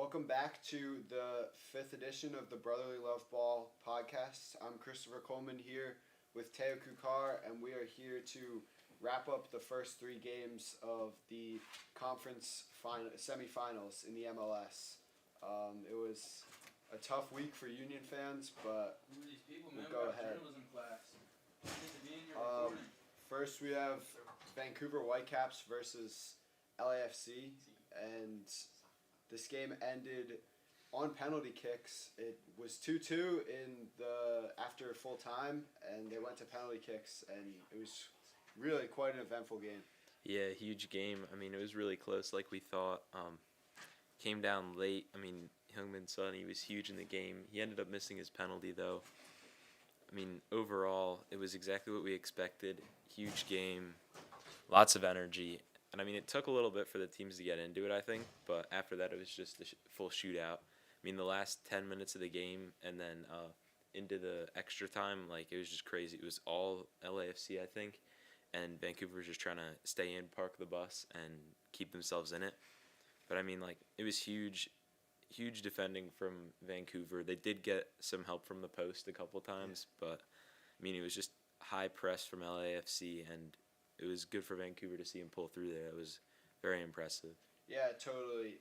Welcome back to the fifth edition of the Brotherly Love Ball podcast. I'm Christopher Colman here with Theo Kuchar, and we are here to wrap up the first three games of the conference semifinals in the MLS. It was a tough week for Union fans, but Who are these people, man? we'll go We got ahead. journalism class. You need to be in your Um, recording. First, we have Vancouver Whitecaps versus LAFC, and this game ended on penalty kicks. It was 2-2 after full time, and they went to penalty kicks, and it was really quite an eventful game. Yeah, huge game. I mean, it was really close like we thought. Came down late. I mean, Heung-min Son, he was huge in the game. He ended up missing his penalty, though. I mean, overall, it was exactly what we expected. Huge game, lots of energy. And, I mean, it took a little bit for the teams to get into it, I think. But after that, it was just a full shootout. I mean, the last 10 minutes of the game and then into the extra time, like, it was just crazy. It was all LAFC, I think. And Vancouver was just trying to stay in, park the bus, and keep themselves in it. But, I mean, like, it was huge defending from Vancouver. They did get some help from the post a couple times, but, I mean, it was just high press from LAFC, and it was good for Vancouver to see him pull through there. It was very impressive. Yeah, totally.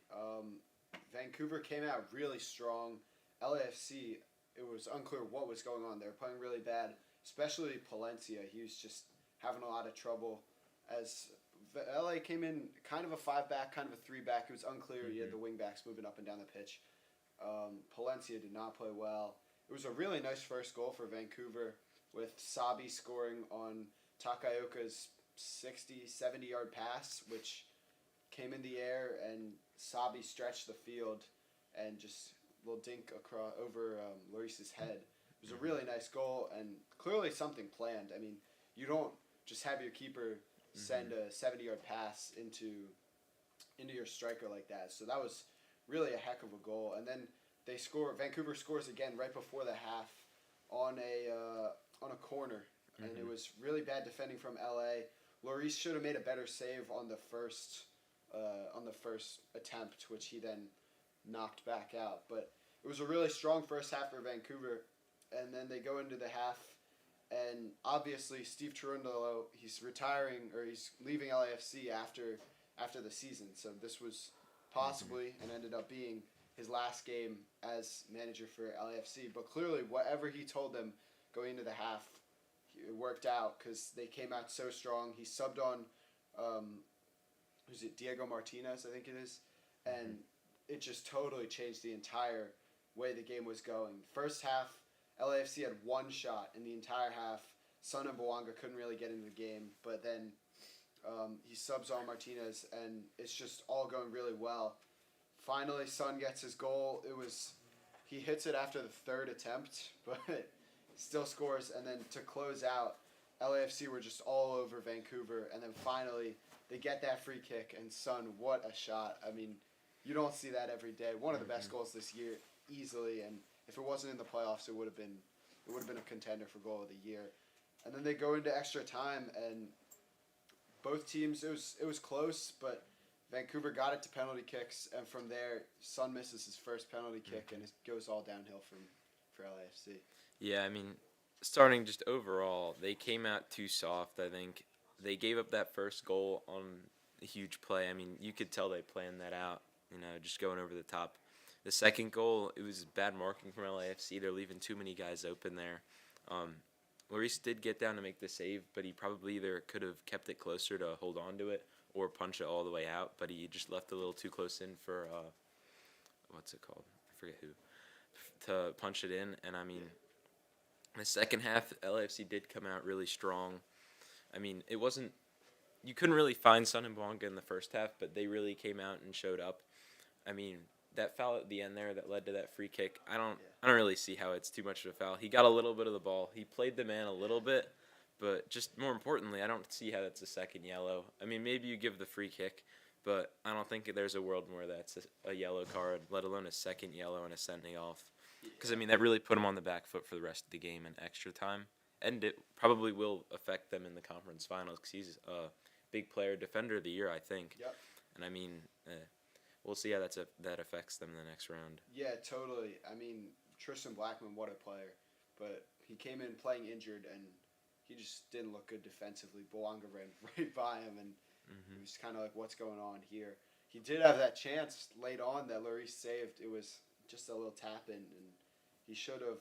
Vancouver came out really strong. LAFC, it was unclear what was going on. They were playing really bad, especially Palencia. He was just having a lot of trouble. As LA came in kind of a 5-back, kind of a 3-back. It was unclear. You had the wing-backs moving up and down the pitch. Palencia did not play well. It was a really nice first goal for Vancouver with Sabi scoring on Takaoka's 60, 70-yard pass, which came in the air, and Sabi stretched the field and just a little dink across over Lloris's head. It was a really nice goal and clearly something planned. I mean, you don't just have your keeper send a 70-yard pass into your striker like that. So that was really a heck of a goal. And then they score. Vancouver scores again right before the half on a corner, and it was really bad defending from LA. Lloris should have made a better save on the first attempt, which he then knocked back out. But it was a really strong first half for Vancouver, and then they go into the half, and obviously Steve Cherundolo, he's retiring, or he's leaving LAFC after the season. So this was possibly and ended up being his last game as manager for LAFC. But clearly, whatever he told them going into the half, it worked out because they came out so strong. He subbed on, Diego Martinez, I think it is, and it just totally changed the entire way the game was going. First half, LAFC had one shot in the entire half. Son and Bouanga couldn't really get into the game, but then he subs on Martinez, and it's just all going really well. Finally, Son gets his goal. He hits it after the third attempt, but still scores. And then to close out, LAFC were just all over Vancouver, and then finally they get that free kick, and Son, what a shot! I mean, you don't see that every day. One of the best goals this year, easily, and if it wasn't in the playoffs, it would have been a contender for goal of the year. And then they go into extra time, and both teams, it was close, but Vancouver got it to penalty kicks, and from there, Son misses his first penalty kick, and it goes all downhill for LAFC. Yeah, I mean, starting just overall, they came out too soft, I think. They gave up that first goal on a huge play. I mean, you could tell they planned that out, just going over the top. The second goal, it was bad marking from LAFC. They're leaving too many guys open there. Lloris did get down to make the save, but he probably either could have kept it closer to hold on to it or punch it all the way out, but he just left a little too close in for, what's it called? I forget who. To punch it in, and I mean, in the second half, LAFC did come out really strong. I mean, you couldn't really find Son and Bouanga in the first half, but they really came out and showed up. I mean, that foul at the end there that led to that free kick, I don't really see how it's too much of a foul. He got a little bit of the ball. He played the man a little bit, but just more importantly, I don't see how that's a second yellow. I mean, maybe you give the free kick, but I don't think there's a world where that's a yellow card, let alone a second yellow and a sending off. Because, I mean, that really put him on the back foot for the rest of the game in extra time. And it probably will affect them in the conference finals because he's a big player, defender of the year, I think. Yep. And, I mean, we'll see how that affects them in the next round. Yeah, totally. I mean, Tristan Blackman, what a player. But he came in playing injured, and he just didn't look good defensively. Bouanga ran right by him, and it was kind of like, what's going on here? He did have that chance late on that Lloris saved. It was just a little tap in, and he should have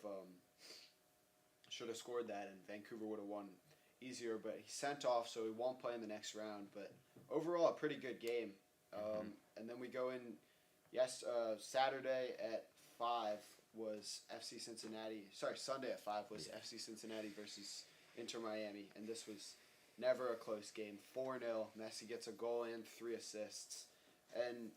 scored that, and Vancouver would have won easier. But he sent off, so he won't play in the next round. But overall, a pretty good game. And then we go in. Saturday at 5 was FC Cincinnati. Sorry, Sunday at 5 was FC Cincinnati versus Inter Miami, and this was never a close game. 4-0. Messi gets a goal and 3 assists, and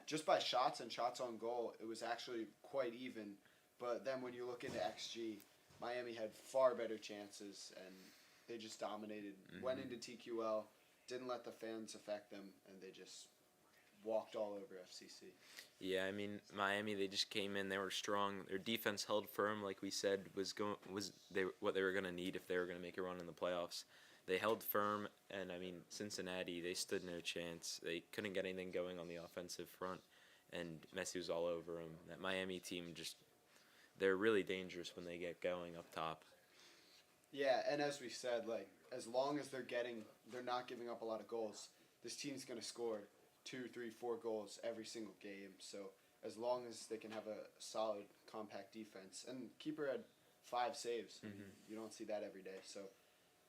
just by shots and shots on goal, it was actually quite even. But then when you look into XG, Miami had far better chances, and they just dominated. Went into TQL, didn't let the fans affect them, and they just walked all over FCC. Yeah, I mean, Miami, they just came in, they were strong. Their defense held firm, like we said, was what they were going to need if they were going to make a run in the playoffs. They held firm, and I mean, Cincinnati, they stood no chance. They couldn't get anything going on the offensive front, and Messi was all over them. That Miami team they're really dangerous when they get going up top. Yeah, and as we said, like, as long as they're not giving up a lot of goals, this team's going to score 2, 3, 4 goals every single game. So as long as they can have a solid, compact defense, and keeper had 5 saves, you don't see that every day. So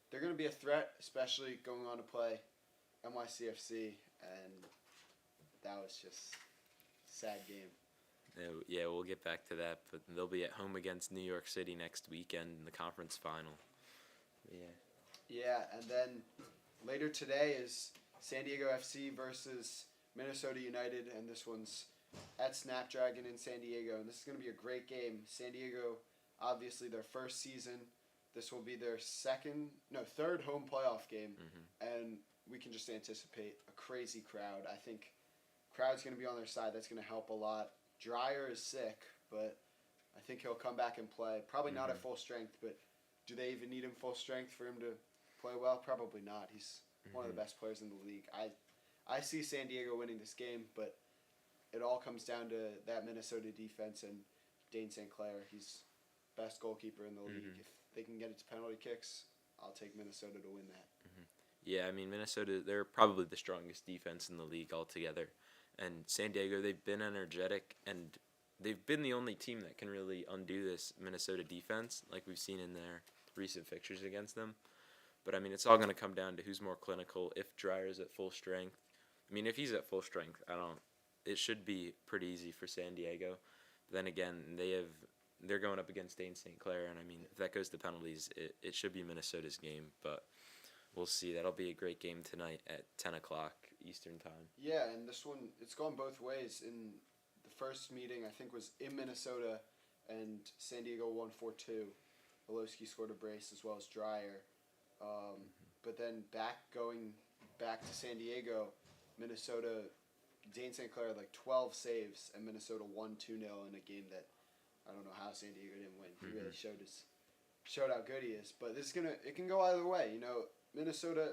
they're going to be a threat, especially going on to play NYCFC, and that was just a sad game. Yeah, we'll get back to that, but they'll be at home against New York City next weekend in the conference final. Yeah, and then later today is San Diego FC versus Minnesota United, and this one's at Snapdragon in San Diego, and this is going to be a great game. San Diego, obviously their first season. This will be their third home playoff game, and we can just anticipate a crazy crowd. I think crowd's going to be on their side. That's going to help a lot. Dreyer is sick, but I think he'll come back and play. Probably not at full strength, but do they even need him full strength for him to play well? Probably not. He's one of the best players in the league. I see San Diego winning this game, but it all comes down to that Minnesota defense and Dane St. Clair. He's best goalkeeper in the league. If they can get it to penalty kicks, I'll take Minnesota to win that. Yeah, I mean, Minnesota, they're probably the strongest defense in the league altogether. And San Diego, they've been energetic, and they've been the only team that can really undo this Minnesota defense, like we've seen in their recent fixtures against them. But, I mean, it's all going to come down to who's more clinical, if Dreyer's at full strength. I mean, if he's at full strength, it should be pretty easy for San Diego. But then again, they're going up against Dane St. Clair, and, I mean, if that goes to penalties, it should be Minnesota's game. But we'll see. That'll be a great game tonight at 10 o'clock Eastern time. Yeah, and this one, it's gone both ways. In the first meeting, I think, was in Minnesota, and San Diego won 4-2. Volosky scored a brace as well as Dreyer. But then going back to San Diego, Minnesota, Dane St. Clair had like 12 saves, and Minnesota won 2-0 in a game that I don't know how San Diego didn't win. He really showed how good he is. But it can go either way. You know, Minnesota,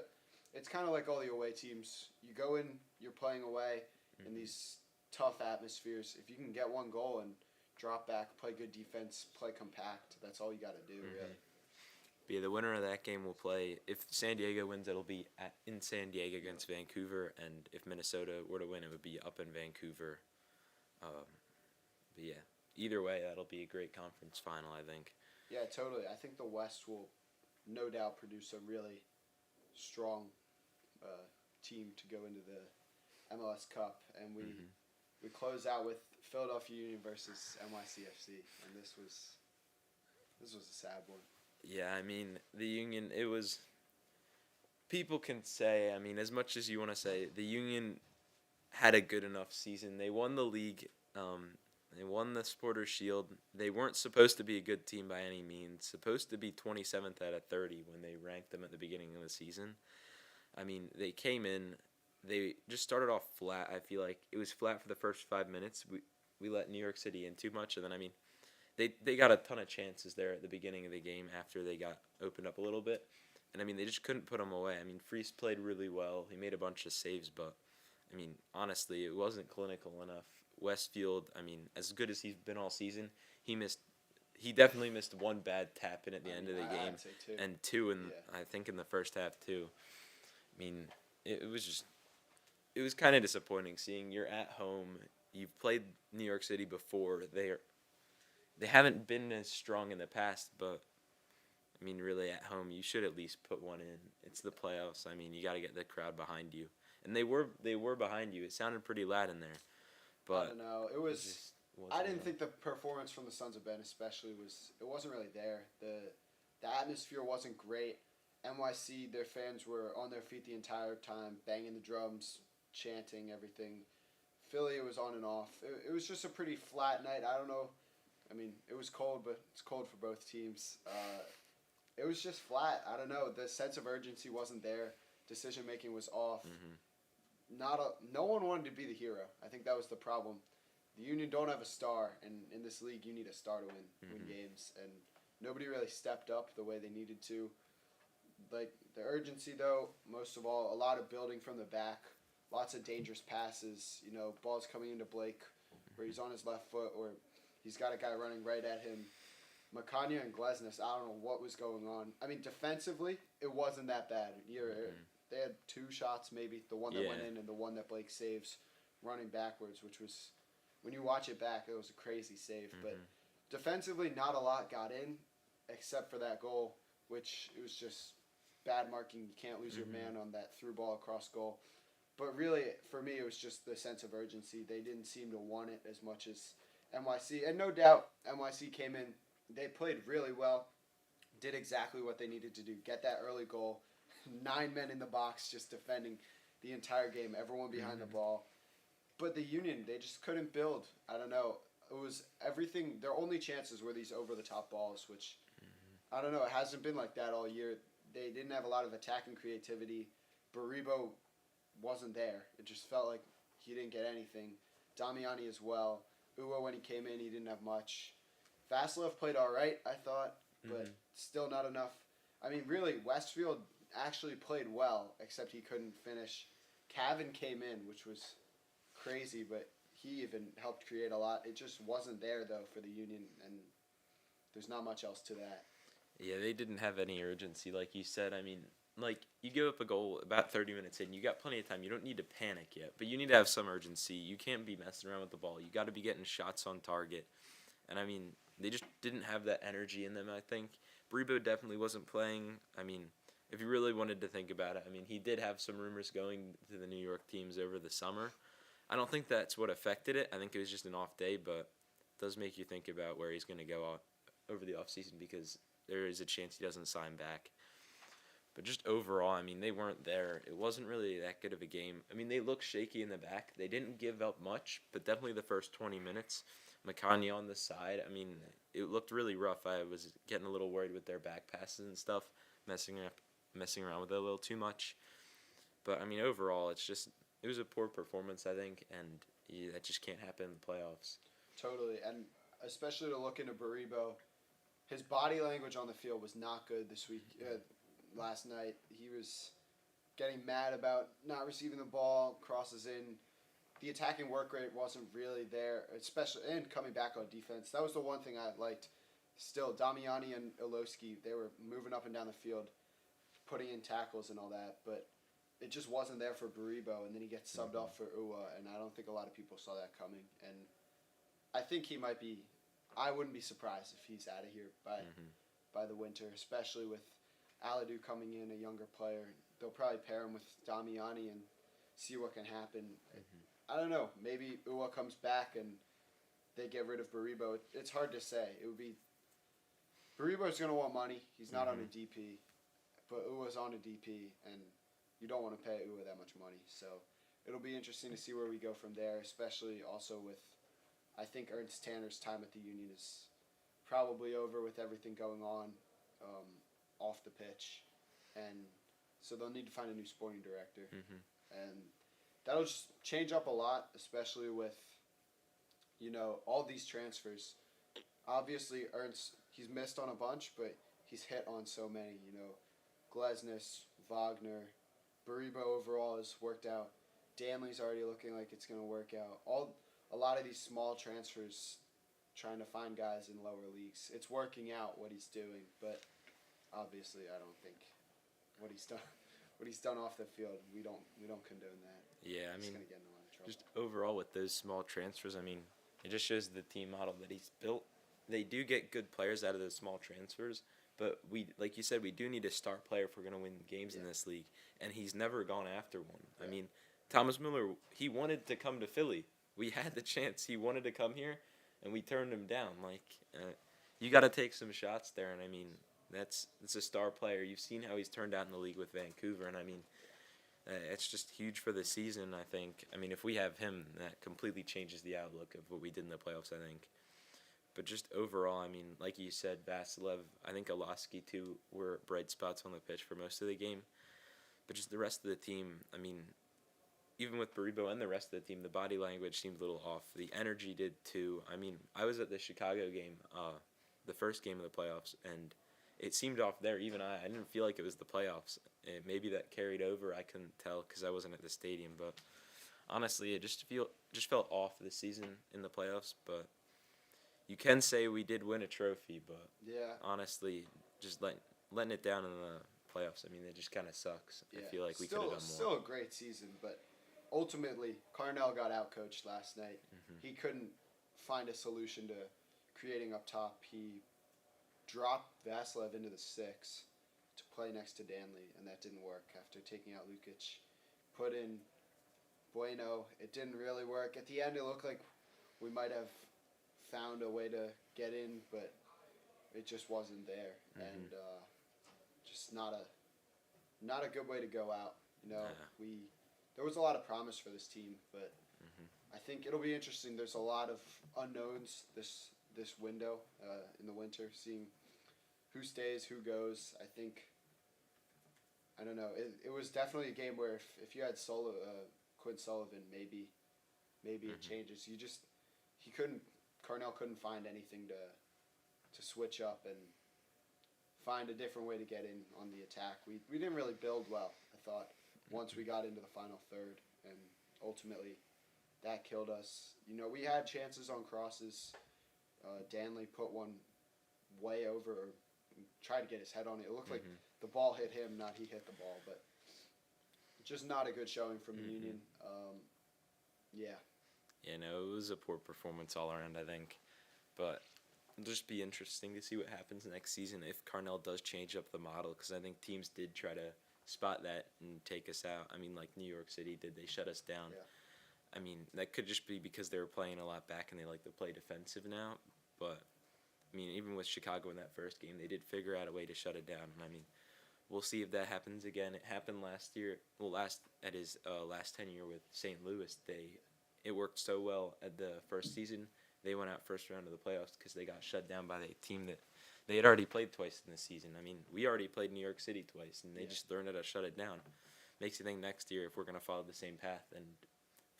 it's kind of like all the away teams. You go in, you're playing away in these tough atmospheres. If you can get one goal and drop back, play good defense, play compact, that's all you got to do, really. Yeah, the winner of that game will play. If San Diego wins, it'll be in San Diego against Vancouver, and if Minnesota were to win, it would be up in Vancouver. But yeah, either way, that'll be a great conference final, I think. Yeah, totally. I think the West will no doubt produce a really strong team to go into the MLS Cup, and we close out with Philadelphia Union versus NYCFC, and this was a sad one. Yeah, I mean, the Union, it was, people can say, I mean, as much as you want to say, the Union had a good enough season. They won the league. They won the Supporters' Shield. They weren't supposed to be a good team by any means. Supposed to be 27th out of 30 when they ranked them at the beginning of the season. I mean, they came in. They just started off flat. I feel like it was flat for the first 5 minutes. We let New York City in too much, and then, I mean, they got a ton of chances there at the beginning of the game after they got opened up a little bit. And, I mean, they just couldn't put them away. I mean, Freese played really well. He made a bunch of saves, but, I mean, honestly, it wasn't clinical enough. Westfield, I mean, as good as he's been all season, he definitely missed one bad tap in at the end of the game, I'd say two. and two in Yeah. I think in the first half too. I mean, it was kind of disappointing seeing you're at home. You've played New York City before. They haven't been as strong in the past, but I mean, really at home, you should at least put one in. It's the playoffs. I mean, you got to get the crowd behind you, and they were behind you. It sounded pretty loud in there, but I don't know. It was. just I wasn't didn't enough. think the performance from the Sons of Ben especially wasn't really there. The atmosphere wasn't great. NYC, their fans were on their feet the entire time, banging the drums, chanting everything. Philly, it was on and off. It was just a pretty flat night. I don't know. I mean, it was cold, but it's cold for both teams. It was just flat. I don't know. The sense of urgency wasn't there. Decision making was off. No one wanted to be the hero. I think that was the problem. The Union don't have a star, and in this league, you need a star to win games, and nobody really stepped up the way they needed to. Like the urgency, though, most of all, a lot of building from the back, lots of dangerous passes. You know, balls coming into Blake, where he's on his left foot, or he's got a guy running right at him. McHugh and Glesnes, I don't know what was going on. I mean, defensively, it wasn't that bad. They had two shots, maybe the one that went in and the one that Blake saves, running backwards, which was, when you watch it back, it was a crazy save. But defensively, not a lot got in, except for that goal, which it was just bad marking. You can't lose your man on that through ball across goal. But really, for me, it was just the sense of urgency. They didn't seem to want it as much as NYC. And no doubt, NYC came in. They played really well, did exactly what they needed to do. Get that early goal. 9 men in the box just defending the entire game. Everyone behind the ball. But the Union, they just couldn't build. I don't know. It was everything. Their only chances were these over-the-top balls, which, I don't know, it hasn't been like that all year. They didn't have a lot of attacking creativity. Baribo wasn't there. It just felt like he didn't get anything. Damiani as well. Uwa, when he came in, he didn't have much. Vasilev played all right, I thought, but still not enough. I mean, really, Westfield actually played well, except he couldn't finish. Cavan came in, which was crazy, but he even helped create a lot. It just wasn't there, though, for the Union, and there's not much else to that. Yeah, they didn't have any urgency, like you said. I mean, like, you give up a goal about 30 minutes in. You got plenty of time. You don't need to panic yet, but you need to have some urgency. You can't be messing around with the ball. You got to be getting shots on target. And, I mean, they just didn't have that energy in them, I think. Baribo definitely wasn't playing. I mean, if you really wanted to think about it, I mean, he did have some rumors going to the New York teams over the summer. I don't think that's what affected it. I think it was just an off day, but it does make you think about where he's going to go over the offseason because there is a chance he doesn't sign back. But just overall, I mean, they weren't there. It wasn't really that good of a game. I mean, they looked shaky in the back. They didn't give up much, but definitely the first 20 minutes. McHugh on the side, I mean, it looked really rough. I was getting a little worried with their back passes and stuff, messing around with it a little too much. But, I mean, overall, it was a poor performance, I think, and that just can't happen in the playoffs. Totally, and especially to look into Baribo, his body language on the field was not good this week. Last night, he was getting mad about not receiving the ball, crosses in. The attacking work rate wasn't really there, especially and coming back on defense. That was the one thing I liked. Still, Damiani and Ilowski, they were moving up and down the field, putting in tackles and all that, but it just wasn't there for Baribo, and then he gets subbed off for Uwa, and I don't think a lot of people saw that coming. And I think he might be. I wouldn't be surprised if he's out of here by the winter, especially with Aladu coming in, a younger player. They'll probably pair him with Damiani and see what can happen. I don't know. Maybe Uwa comes back and they get rid of Baribo. It's hard to say. It would be. Baribo's going to want money. He's not on a DP, but Uwa's on a DP, and you don't want to pay Uwa that much money. So it'll be interesting to see where we go from there, especially also with, I think Ernst Tanner's time at the Union is probably over with everything going on off the pitch. And so they'll need to find a new sporting director. And that'll just change up a lot, especially with, all these transfers. Obviously, Ernst, he's missed on a bunch, but he's hit on so many, Glesnes, Wagner, Baribo overall has worked out. Danley's already looking like it's going to work out. A lot of these small transfers, trying to find guys in lower leagues, it's working out what he's doing. But obviously, I don't think what he's done off the field, we don't condone that. Yeah, I He's mean, going to get in a lot of trouble. just overall with those small transfers, I mean, it just shows the team model that he's built. They do get good players out of those small transfers, but like you said, we do need a star player if we're going to win games in this league, and he's never gone after one. Yeah. I mean, Thomas Miller, he wanted to come to Philly. We had the chance. He wanted to come here, and we turned him down. Like, you got to take some shots there, and I mean, that's a star player. You've seen how he's turned out in the league with Vancouver, and I mean, it's just huge for the season, I think. I mean, if we have him, that completely changes the outlook of what we did in the playoffs, I think. But just overall, I mean, like you said, Vasilev, I think Olaski, too, were bright spots on the pitch for most of the game. But just the rest of the team, I mean, even with Baribo and the rest of the team, the body language seemed a little off. The energy did, too. I mean, I was at the Chicago game, the first game of the playoffs, and it seemed off there. Even I didn't feel like it was the playoffs. Maybe that carried over. I couldn't tell because I wasn't at the stadium. But honestly, it just felt off this season in the playoffs. But you can say we did win a trophy. But Yeah. honestly, just letting it down in the playoffs, I mean, it just kind of sucks. Yeah. I feel like we could have done more. Still a great season, but ultimately, Carnell got outcoached last night. Mm-hmm. He couldn't find a solution to creating up top. He dropped Vasilev into the 6 to play next to Danley, and that didn't work. After taking out Lukic, put in Bueno. It didn't really work. At the end, it looked like we might have found a way to get in, but it just wasn't there, and just not a good way to go out. You know, there was a lot of promise for this team, but I think it'll be interesting. There's a lot of unknowns this window in the winter, seeing who stays, who goes. I don't know. It was definitely a game where if you had Quinn Sullivan, maybe it changes. Carnell couldn't find anything to switch up and find a different way to get in on the attack. We didn't really build well, I thought, once we got into the final third, and ultimately that killed us. You know, we had chances on crosses. Danley put one way over, or tried to get his head on it. It looked like the ball hit him, not he hit the ball, but just not a good showing from the Union. Yeah, no, it was a poor performance all around, I think. But it'll just be interesting to see what happens next season if Carnell does change up the model, because I think teams did try to spot that and take us out. I mean, like New York City did. They shut us down. Yeah. I mean, that could just be because they were playing a lot back and they like to play defensive now. But, I mean, even with Chicago in that first game, they did figure out a way to shut it down. And, I mean, we'll see if that happens again. It happened last year. Well, at his last tenure with St. Louis, it worked so well at the first season. They went out first round of the playoffs because they got shut down by the team that they had already played twice in the season. I mean, we already played New York City twice, and they just learned how to shut it down. Makes you think next year if we're going to follow the same path and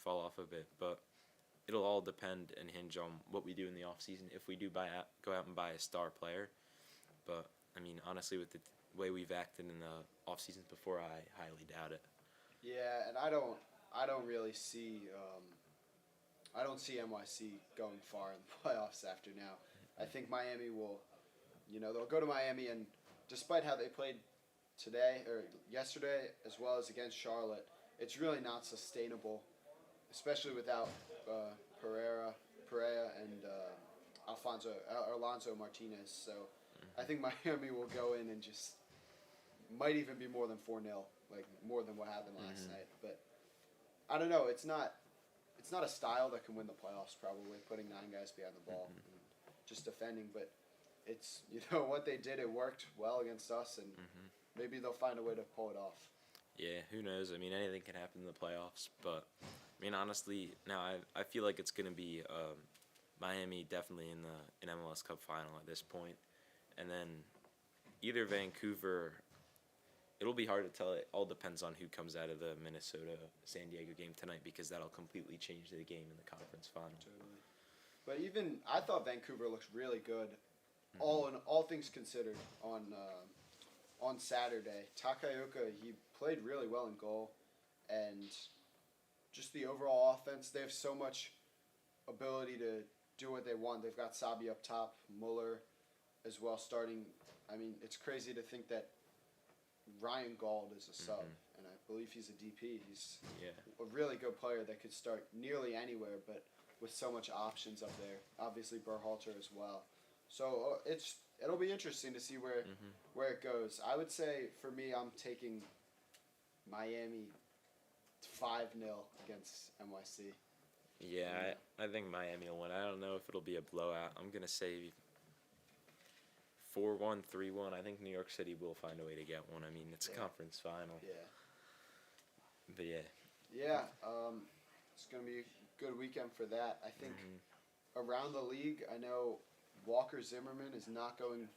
fall off a bit. But it'll all depend and hinge on what we do in the offseason if we do go out and buy a star player. But, I mean, honestly, with the way we've acted in the offseasons before, I highly doubt it. Yeah, and I don't really see I don't see NYC going far in the playoffs after now. I think Miami will, they'll go to Miami, and despite how they played today or yesterday as well as against Charlotte, it's really not sustainable, especially without Pereira and Alonso Martinez. So I think Miami will go in and just might even be more than 4-0, like more than what happened last night. But I don't know. It's not a style that can win the playoffs, probably, putting 9 guys behind the ball and just defending. But it's, what they did, it worked well against us, and maybe they'll find a way to pull it off. Yeah, who knows? I mean, anything can happen in the playoffs. But, I mean, honestly, now I feel like it's going to be Miami definitely in the MLS Cup final at this point. And then either Vancouver. It'll be hard to tell. It all depends on who comes out of the Minnesota-San Diego game tonight, because that'll completely change the game in the conference final. Totally. But even I thought Vancouver looked really good, all things considered, on Saturday. Takayuka, he played really well in goal, and just the overall offense. They have so much ability to do what they want. They've got Sabi up top, Muller as well starting. I mean, it's crazy to think that Ryan Gauld is a sub, and I believe he's a DP. He's a really good player that could start nearly anywhere, but with so much options up there. Obviously, Berhalter as well. So it'll be interesting to see where it goes. I would say, for me, I'm taking Miami 5-0 against NYC. Yeah, I think Miami will win. I don't know if it'll be a blowout. I'm going to say 4-1, 3-1. I think New York City will find a way to get one. I mean, it's a conference final. Yeah. But yeah. Yeah, it's going to be a good weekend for that. I think around the league, I know Walker Zimmerman is not going.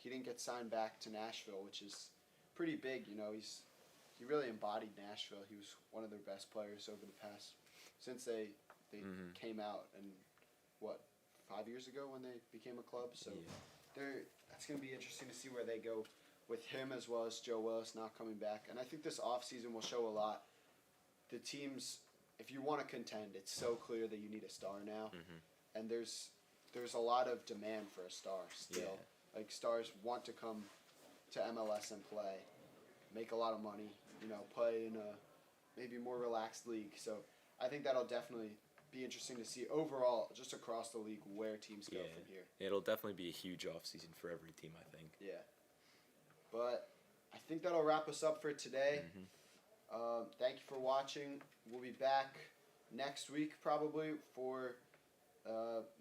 He didn't get signed back to Nashville, which is pretty big. You know, he really embodied Nashville. He was one of their best players over the past since they came out, and 5 years ago when they became a club. So that's going to be interesting to see where they go with him, as well as Joe Willis not coming back. And I think this offseason will show a lot. The teams, if you want to contend, it's so clear that you need a star now, and there's a lot of demand for a star still. Yeah. Like, stars want to come to MLS and play, make a lot of money, play in a maybe more relaxed league. So I think that'll definitely be interesting to see overall, just across the league, where teams go from here. It'll definitely be a huge offseason for every team, I think. Yeah. But I think that'll wrap us up for today. Thank you for watching. We'll be back next week probably for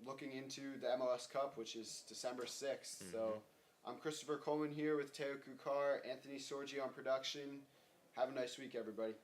looking into the MLS Cup, which is December 6th. So I'm Christopher Colman here with Theo Kuchar, Anthony Sorgi on production. Have a nice week, everybody.